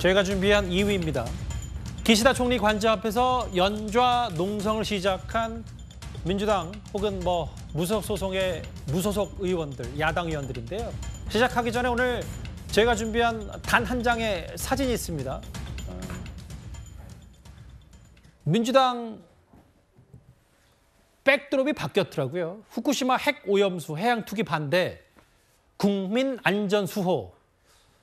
저희가 준비한 2위입니다. 기시다 총리 관저 앞에서 연좌 농성을 시작한 민주당 혹은 무소속의 무소속 의원들, 야당 의원들인데요. 시작하기 전에 오늘 저희가 준비한 단 한 장의 사진이 있습니다. 민주당 백드롭이 바뀌었더라고요. 후쿠시마 핵 오염수 해양 투기 반대, 국민 안전 수호.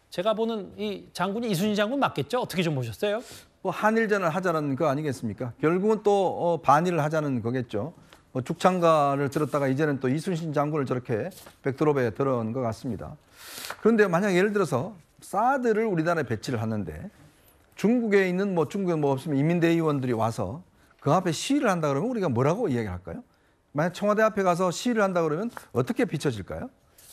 제가 보는 이 장군이 이순신 장군 맞겠죠? 어떻게 좀 보셨어요? 한일전을 하자는 거 아니겠습니까? 결국은 또 반일을 하자는 거겠죠. 죽창가를 들었다가 이제는 또 이순신 장군을 저렇게 백드롭에 들어온 것 같습니다. 그런데 만약 예를 들어서 사드를 우리나라에 배치를 하는데 중국에 있는 중국에 없으면 인민대의원들이 와서 그 앞에 시위를 한다 그러면 우리가 뭐라고 이야기할까요? 만약 청와대 앞에 가서 시위를 한다 그러면 어떻게 비춰질까요?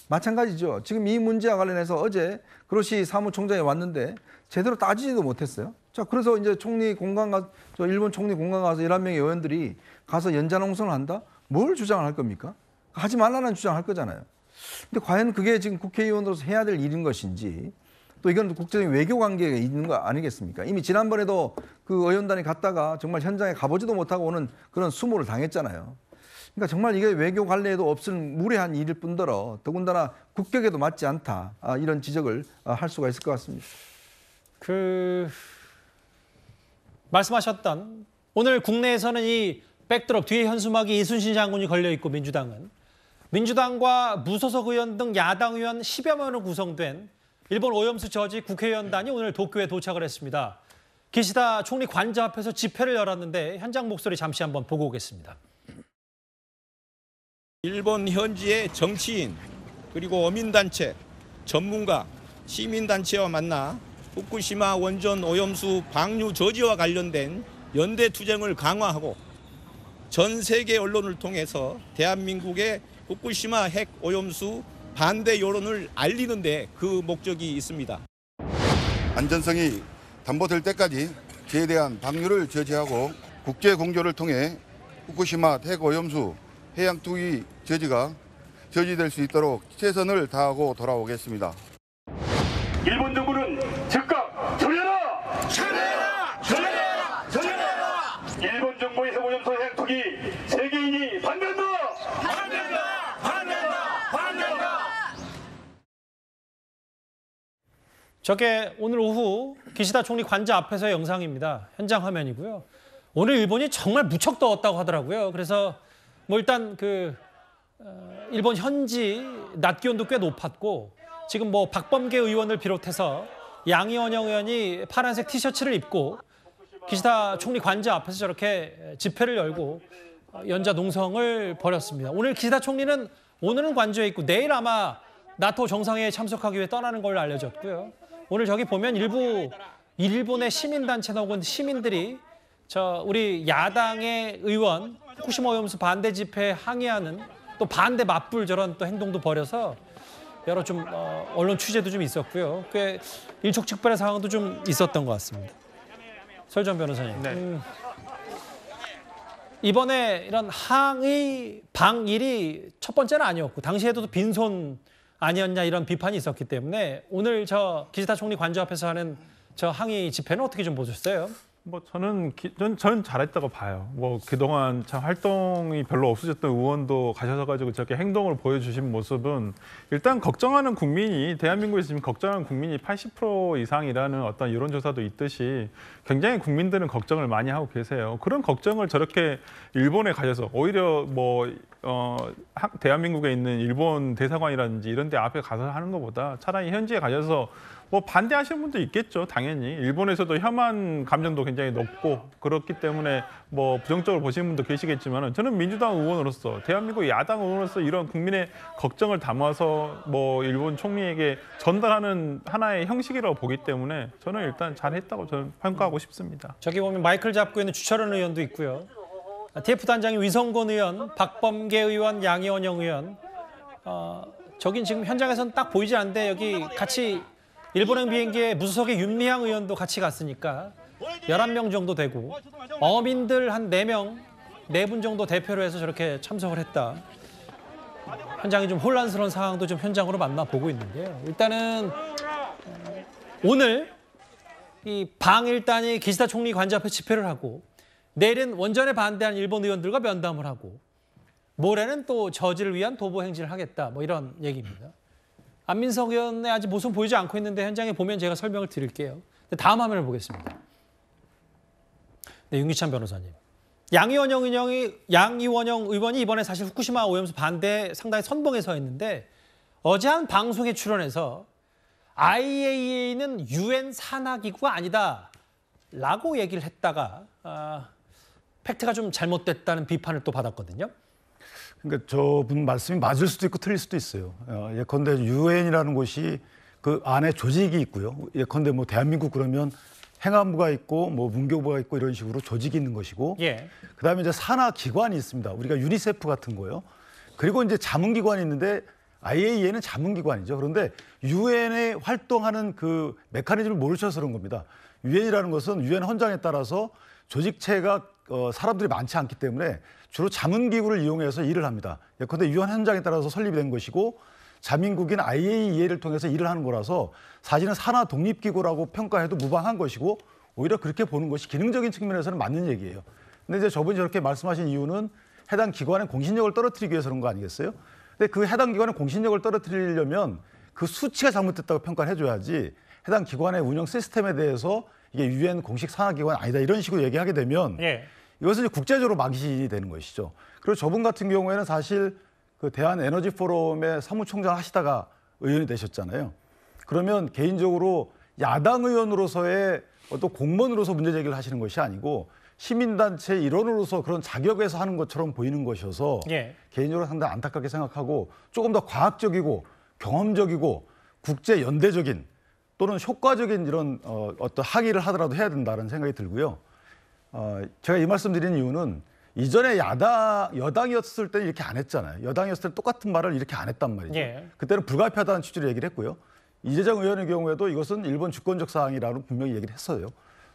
마찬가지죠. 지금 이 문제와 관련해서 어제 그로시 사무총장이 왔는데 제대로 따지지도 못했어요. 자, 그래서 이제 일본 총리 공관 가서 11명의 의원들이 가서 연좌농성을 한다? 뭘 주장을 할 겁니까? 하지 말라는 주장을 할 거잖아요. 근데 과연 그게 지금 국회의원으로서 해야 될 일인 것인지, 또 이건 국제적인 외교 관계가 있는 거 아니겠습니까? 이미 지난번에도 그 의원단이 갔다가 정말 현장에 가보지도 못하고 오는 그런 수모를 당했잖아요. 그러니까 정말 이게 외교 관례에도 없을 무례한 일일 뿐더러 더군다나 국격에도 맞지 않다, 이런 지적을 할 수가 있을 것 같습니다. 말씀하셨던 오늘 국내에서는 이 백드롭 뒤에 현수막이 이순신 장군이 걸려 있고 민주당과 무소속 의원 등 야당 의원 10여 명으로 구성된 일본 오염수 저지 국회의원단이 오늘 도쿄에 도착을 했습니다. 기시다 총리 관저 앞에서 집회를 열었는데 현장 목소리 잠시 한번 보고 오겠습니다. 일본 현지의 정치인 그리고 어민단체, 전문가, 시민단체와 만나 후쿠시마 원전 오염수 방류 저지와 관련된 연대투쟁을 강화하고 전 세계 언론을 통해서 대한민국의 후쿠시마 핵 오염수 반대 여론을 알리는 데 그 목적이 있습니다. 안전성이 담보될 때까지 그에 대한 방류를 저지하고 국제 공조를 통해 후쿠시마 핵 오염수 해양 투기 저지가 저지될 수 있도록 최선을 다하고 돌아오겠습니다. 일본 정부는 즉각 처리하라! 처리하라! 처리하라! 처리하라! 일본 정부의 핵 오염수 해양 투기 세계인이 반대한다! 반대한다! 반대한다! 반대한다! 저게 오늘 오후 기시다 총리 관저 앞에서의 영상입니다. 현장 화면이고요. 오늘 일본이 정말 무척 더웠다고 하더라고요. 그래서 일단 일본 현지 낮 기온도 꽤 높았고 지금 박범계 의원을 비롯해서 양이원영 의원이 파란색 티셔츠를 입고 기시다 총리 관저 앞에서 저렇게 집회를 열고 연좌 농성을 벌였습니다. 오늘 기시다 총리는 오늘은 관저에 있고 내일 아마 나토 정상회의에 참석하기 위해 떠나는 걸로 알려졌고요. 오늘 저기 보면 일부 일본의 시민단체나 혹은 시민들이 우리 야당의 의원 후쿠시마 오염수 반대 집회에 항의하는 또 반대 맞불 저런 또 행동도 벌여서 여러 언론 취재도 좀 있었고요. 꽤 일촉즉발의 상황도 좀 있었던 것 같습니다. 설정 변호사님. 네. 이번에 이런 항의 방일이 첫 번째는 아니었고 당시에도 빈손 아니었냐 이런 비판이 있었기 때문에 오늘 기시다 총리 관저 앞에서 하는 항의 집회는 어떻게 좀 보셨어요? 저는 잘했다고 봐요. 그동안 참 활동이 별로 없으셨던 의원도 가셔서 저렇게 행동을 보여주신 모습은 일단 걱정하는 국민이 대한민국에서 지금 걱정하는 국민이 80% 이상이라는 어떤 여론조사도 있듯이 굉장히 국민들은 걱정을 많이 하고 계세요. 그런 걱정을 저렇게 일본에 가셔서 오히려 대한민국에 있는 일본 대사관이라든지 이런 데 앞에 가서 하는 것보다 차라리 현지에 가셔서 반대하시는 분도 있겠죠, 당연히. 일본에서도 혐한 감정도 굉장히 높고 그렇기 때문에 부정적으로 보시는 분도 계시겠지만 저는 민주당 의원으로서 대한민국 야당 의원으로서 이런 국민의 걱정을 담아서 일본 총리에게 전달하는 하나의 형식이라고 보기 때문에 저는 일단 잘했다고 저는 평가하고 싶습니다. 저기 보면 마이크를 잡고 있는 주철원 의원도 있고요. TF 단장이 위성곤 의원, 박범계 의원, 양이원영 의원. 저긴 지금 현장에서는 딱 보이지 않는데 여기 같이 일본행 비행기에 무소속의 윤미향 의원도 같이 갔으니까 11명 정도 되고 어민들 한 4명, 4분 정도 대표로 해서 저렇게 참석을 했다. 현장이 좀 혼란스러운 상황도 좀 현장으로 만나보고 있는데요. 일단은 오늘 이 방일단이 기시다 총리 관저 앞에 집회를 하고 내일은 원전에 반대하는 일본 의원들과 면담을 하고 모레는 또 저지를 위한 도보 행진을 하겠다. 뭐 이런 얘기입니다. 안민석 의원의 아직 모습 보이지 않고 있는데 현장에 보면 제가 설명을 드릴게요. 다음 화면을 보겠습니다. 네, 윤기찬 변호사님. 양이원영 의원이 이번에 사실 후쿠시마 오염수 반대 상당히 선봉에 서 있는데 어제 한 방송에 출연해서 IAEA는 UN 산하기구가 아니다라고 얘기를 했다가 팩트가 좀 잘못됐다는 비판을 또 받았거든요. 그러니까 저분 말씀이 맞을 수도 있고 틀릴 수도 있어요. 예컨대 유엔이라는 곳이 그 안에 조직이 있고요. 예컨대 뭐 대한민국 그러면 행안부가 있고 뭐 문교부가 있고 이런 식으로 조직이 있는 것이고, 예. 그다음에 이제 산하 기관이 있습니다. 우리가 유니세프 같은 거요. 그리고 이제 자문기관이 있는데 IAEA는 자문기관이죠. 그런데 유엔에 활동하는 그 메커니즘을 모르셔서 그런 겁니다. 유엔이라는 것은 유엔 헌장에 따라서 조직체가 사람들이 많지 않기 때문에 주로 자문기구를 이용해서 일을 합니다. 예컨대 유엔 헌장에 따라서 설립이 된 것이고 자민국인 IAEA를 통해서 일을 하는 거라서 사실은 산하 독립기구라고 평가해도 무방한 것이고 오히려 그렇게 보는 것이 기능적인 측면에서는 맞는 얘기예요. 근데 이제 저분이 저렇게 말씀하신 이유는 해당 기관의 공신력을 떨어뜨리기 위해서 그런 거 아니겠어요? 근데 그 해당 기관의 공신력을 떨어뜨리려면 그 수치가 잘못됐다고 평가를 해줘야지 해당 기관의 운영 시스템에 대해서 이게 유엔 공식 산하기관 아니다 이런 식으로 얘기하게 되면 예. 이것은 이제 국제적으로 망신이 되는 것이죠. 그리고 저분 같은 경우에는 사실 그 대한에너지 포럼의 사무총장 하시다가 의원이 되셨잖아요. 그러면 개인적으로 야당 의원으로서의 어떤 공무원으로서 문제 제기를 하시는 것이 아니고 시민단체 일원으로서 그런 자격에서 하는 것처럼 보이는 것이어서 예. 개인적으로 상당히 안타깝게 생각하고 조금 더 과학적이고 경험적이고 국제 연대적인 또는 효과적인 이런 어떤 항의를 하더라도 해야 된다는 생각이 들고요. 제가 이 말씀 드리는 이유는 이전에 여당이었을 때 이렇게 안 했잖아요. 여당이었을 때 똑같은 말을 이렇게 안 했단 말이죠. 예. 그때는 불가피하다는 취지로 얘기를 했고요. 이재정 의원의 경우에도 이것은 일본 주권적 사항이라고 분명히 얘기를 했어요.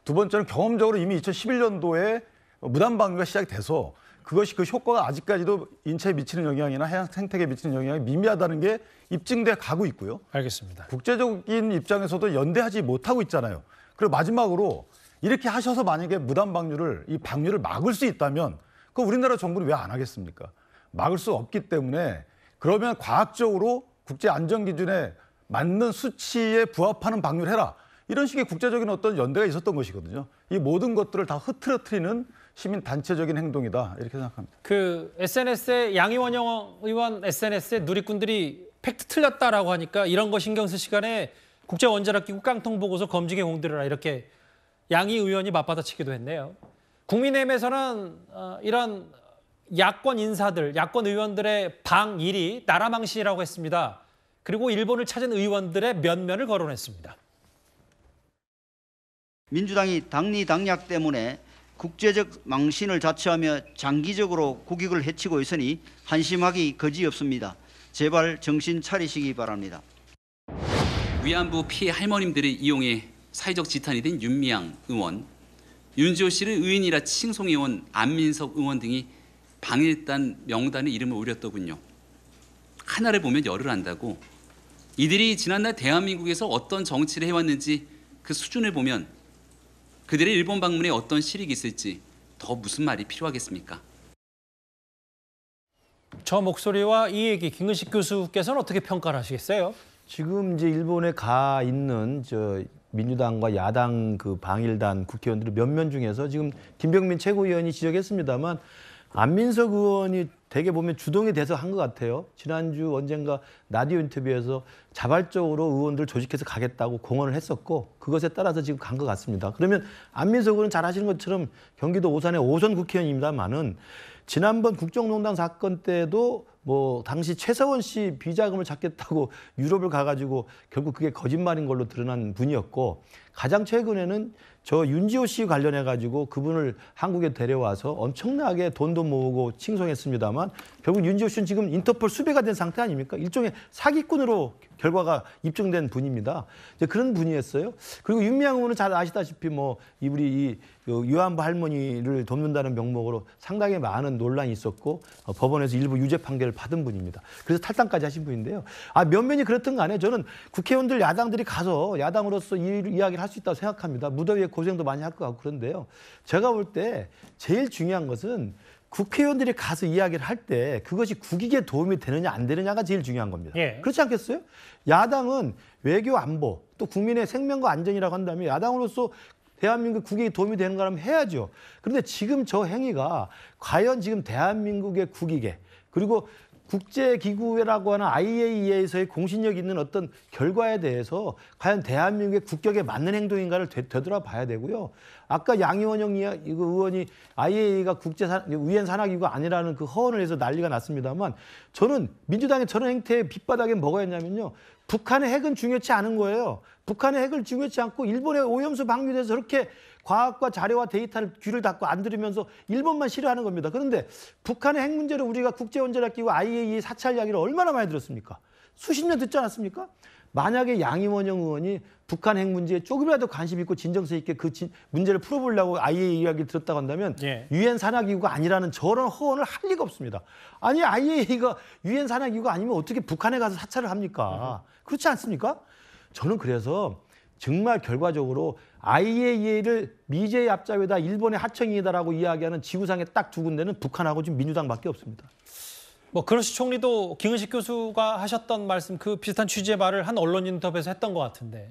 두 번째는 경험적으로 이미 2011년도에 무단 방류가 시작이 돼서 그것이 그 효과가 아직까지도 인체에 미치는 영향이나 해양 생태계에 미치는 영향이 미미하다는 게 입증돼 가고 있고요. 알겠습니다. 국제적인 입장에서도 연대하지 못하고 있잖아요. 그리고 마지막으로 이렇게 하셔서 만약에 무단 방류를 이 방류를 막을 수 있다면 그 우리나라 정부는 왜 안 하겠습니까? 막을 수 없기 때문에 그러면 과학적으로 국제 안전 기준에 맞는 수치에 부합하는 방류를 해라. 이런 식의 국제적인 어떤 연대가 있었던 것이거든요. 이 모든 것들을 다 흐트러뜨리는 시민 단체적인 행동이다. 이렇게 생각합니다. 그 SNS에 양이원영 의원 SNS에 누리꾼들이 팩트 틀렸다라고 하니까 이런 거 신경 쓸 시간에 국제원자력기구 깡통 보고서 검증에 공들여라 이렇게 양이 의원이 맞받아치기도 했네요. 국민의힘에서는 이런 야권 인사들, 야권 의원들의 방일이 나라망신이라고 했습니다. 그리고 일본을 찾은 의원들의 면면을 거론했습니다. 민주당이 당리 당략 때문에 국제적 망신을 자처하며 장기적으로 국익을 해치고 있으니 한심하기 거지없습니다. 제발 정신 차리시기 바랍니다. 위안부 피해 할머님들을 이용해 사회적 지탄이 된 윤미향 의원, 윤지호 씨를 의인이라 칭송해온 안민석 의원 등이 방일단 명단에 이름을 올렸더군요. 하나를 보면 열을 안다고. 이들이 지난날 대한민국에서 어떤 정치를 해왔는지 그 수준을 보면 그들의 일본 방문에 어떤 실익이 있을지 더 무슨 말이 필요하겠습니까? 저 목소리와 이 얘기 김근식 교수께서는 어떻게 평가를 하시겠어요? 지금 이제 일본에 가 있는 민주당과 야당 그 방일단 국회의원들의 몇몇 중에서 지금 김병민 최고위원이 지적했습니다만 안민석 의원이 되게 보면 주동이 돼서 한 것 같아요. 지난주 언젠가 라디오 인터뷰에서 자발적으로 의원들 조직해서 가겠다고 공언을 했었고 그것에 따라서 지금 간 것 같습니다. 그러면 안민석 의원은 잘 아시는 것처럼 경기도 오산의 5선 국회의원입니다만은 지난번 국정농단 사건 때도 뭐 당시 최서원 씨 비자금을 찾겠다고 유럽을 가가지고 결국 그게 거짓말인 걸로 드러난 분이었고 가장 최근에는 저 윤지호 씨 관련해가지고 그분을 한국에 데려와서 엄청나게 돈도 모으고 칭송했습니다만 결국 윤지호 씨는 지금 인터폴 수배가 된 상태 아닙니까? 일종의 사기꾼으로 결과가 입증된 분입니다. 이제 그런 분이었어요. 그리고 윤미향 의원은 잘 아시다시피 뭐 우리 위안부 할머니를 돕는다는 명목으로 상당히 많은 논란이 있었고 법원에서 일부 유죄 판결을 받은 분입니다. 그래서 탈당까지 하신 분인데요. 면면이 그렇든 간에 저는 국회의원들 야당들이 가서 야당으로서 이야기를 할 할 수 있다고 생각합니다. 무더위에 고생도 많이 할 것 같고 그런데요. 제가 볼 때 제일 중요한 것은 국회의원들이 가서 이야기를 할 때 그것이 국익에 도움이 되느냐 안 되느냐가 제일 중요한 겁니다. 예. 그렇지 않겠어요? 야당은 외교 안보 또 국민의 생명과 안전이라고 한다면 야당으로서 대한민국 국익에 도움이 되는 거라면 해야죠. 그런데 지금 저 행위가 과연 지금 대한민국의 국익에 그리고 국제기구라고 하는 IAEA에서의 공신력 있는 어떤 결과에 대해서 과연 대한민국의 국격에 맞는 행동인가를 되돌아봐야 되고요. 아까 양의원 의원이 IAEA가 위엔 산하기구가 아니라는 그 허언을 해서 난리가 났습니다만 저는 민주당의 저런 행태의 밑바닥에 뭐가 있냐면요. 북한의 핵은 중요치 않은 거예요. 북한의 핵을 중요치 않고 일본의 오염수 방류돼서 저렇게 과학과 자료와 데이터를 귀를 닫고 안 들으면서 일본만 싫어하는 겁니다. 그런데 북한의 핵 문제를 우리가 국제원자력기구 IAEA 사찰 이야기를 얼마나 많이 들었습니까? 수십 년 듣지 않았습니까? 만약에 양이원영 의원이 북한 핵 문제에 조금이라도 관심 있고 진정성 있게 그 문제를 풀어보려고 IAEA 이야기를 들었다고 한다면 유엔 산하기구가 아니라는 저런 허언을 할 리가 없습니다. 아니 IAEA가 유엔 산하기구가 아니면 어떻게 북한에 가서 사찰을 합니까? 그렇지 않습니까? 저는 그래서 정말 결과적으로 IAEA를 미제의 앞잡이다, 일본의 하청이다라고 이야기하는 지구상에 딱 두 군데는 북한하고 지금 민주당밖에 없습니다. 뭐 그로시 총리도 김은식 교수가 하셨던 말씀 그 비슷한 취지의 말을 한 언론 인터뷰에서 했던 것 같은데.